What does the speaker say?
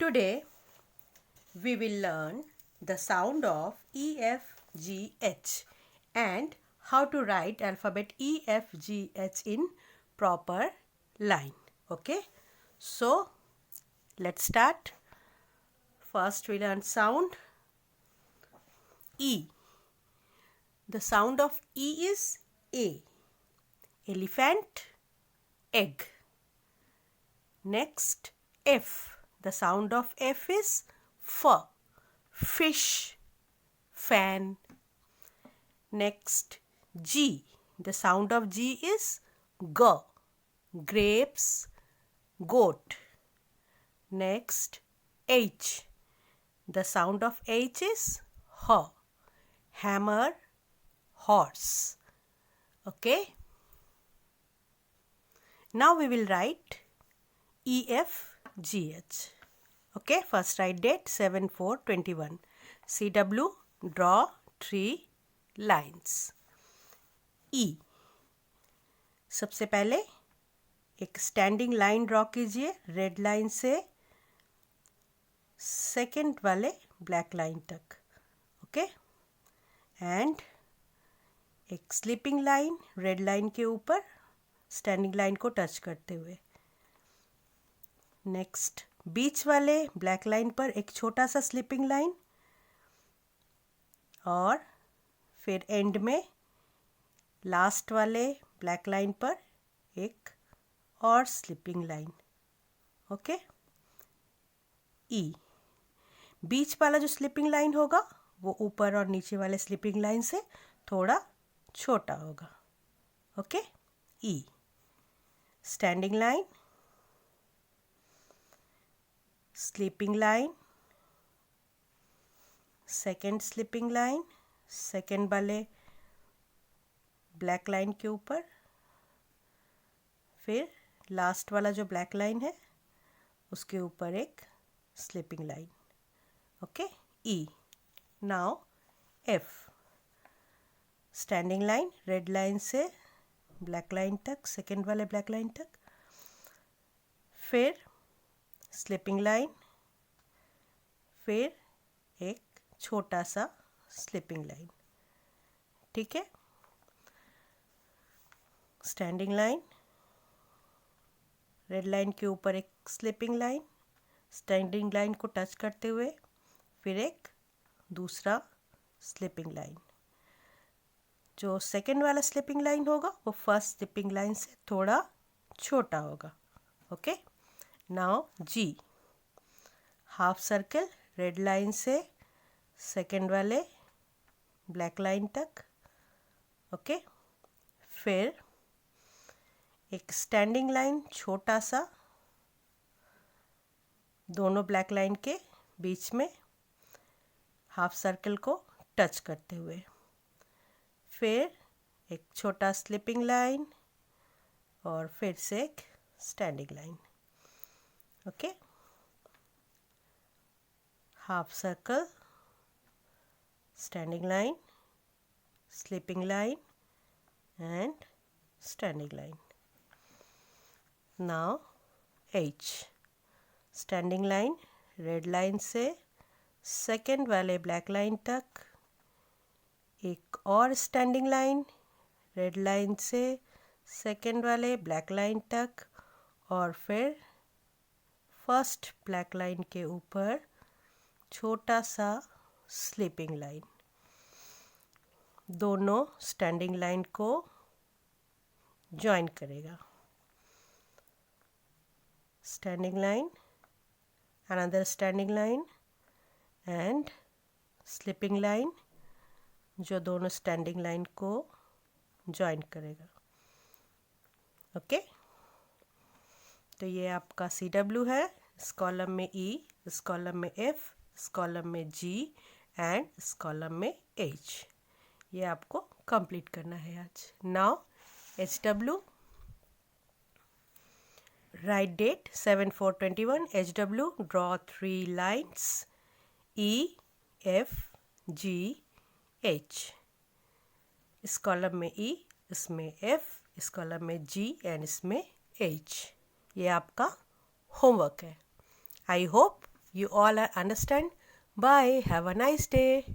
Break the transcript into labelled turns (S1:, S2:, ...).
S1: Today we will learn the sound of E, F, G, H and how to write alphabet E, F, G, H in proper line. Okay, so let's start. First we learn sound E. The sound of E is A. Elephant, egg. Next F. The sound of F is F. Fish, fan. Next G. The sound of G is G. Grapes, goat. Next H. The sound of H is H. Hammer, horse. Okay. Now we will write E, F, G, H. Okay, first write date 7/4/21. CW, draw 3 lines. E. सबसे पहले एक standing line draw कीजिए red line से second वाले black line तक. Okay, and एक sleeping line red line के ऊपर स्टैंडिंग लाइन को टच करते हुए. नेक्स्ट बीच वाले ब्लैक लाइन पर एक छोटा सा स्लीपिंग लाइन और फिर एंड में लास्ट वाले ब्लैक लाइन पर एक और स्लीपिंग लाइन. ओके. ई. बीच वाला जो स्लीपिंग लाइन होगा वो ऊपर और नीचे वाले स्लीपिंग लाइन से थोड़ा छोटा होगा. Okay. E. Standing line, sleeping line, second sleeping line, second वाले ब्लैक लाइन के ऊपर, फिर लास्ट वाला जो ब्लैक लाइन है उसके ऊपर एक sleeping line. Okay. E. Now F. Standing line red line से ब्लैक लाइन तक, सेकेंड वाले ब्लैक लाइन तक, फिर स्लीपिंग लाइन, फिर एक छोटा सा स्लीपिंग लाइन. ठीक है. स्टैंडिंग लाइन, रेड लाइन के ऊपर एक स्लीपिंग लाइन, स्टैंडिंग लाइन को टच करते हुए फिर एक दूसरा स्लीपिंग लाइन. जो सेकेंड वाला स्लीपिंग लाइन होगा वो फर्स्ट स्लीपिंग लाइन से थोड़ा छोटा होगा. ओके. नाउ जी. हाफ सर्कल रेड लाइन से सेकेंड वाले ब्लैक लाइन तक. ओके. फिर एक स्टैंडिंग लाइन छोटा सा दोनों ब्लैक लाइन के बीच में हाफ सर्कल को टच करते हुए, फिर एक छोटा स्लीपिंग लाइन और फिर से एक standing line. Okay. Half circle, standing line, sleeping line and standing line. Now H. Standing line red line से सेकेंड वाले ब्लैक लाइन तक, एक और स्टैंडिंग लाइन रेड लाइन से सेकेंड वाले ब्लैक लाइन तक और फिर फर्स्ट ब्लैक लाइन के ऊपर छोटा सा स्लीपिंग लाइन. दोनों स्टैंडिंग लाइन को जॉइन करेगा. Standing line, another standing line and sleeping line जो दोनों स्टैंडिंग लाइन को जॉइन करेगा. ओके. तो ये आपका CW है. इस कॉलम में E, इस कॉलम में F, इस कॉलम में G एंड इस कॉलम में H. ये आपको कंप्लीट करना है आज. Now HW. Write date 7/4/21. HW, draw 3 lines. E, F, G, H. इस कॉलम में E, इसमें F, इस कॉलम में G एंड इसमें H. ये आपका होमवर्क है. I hope You all understand? Bye. Have a nice day.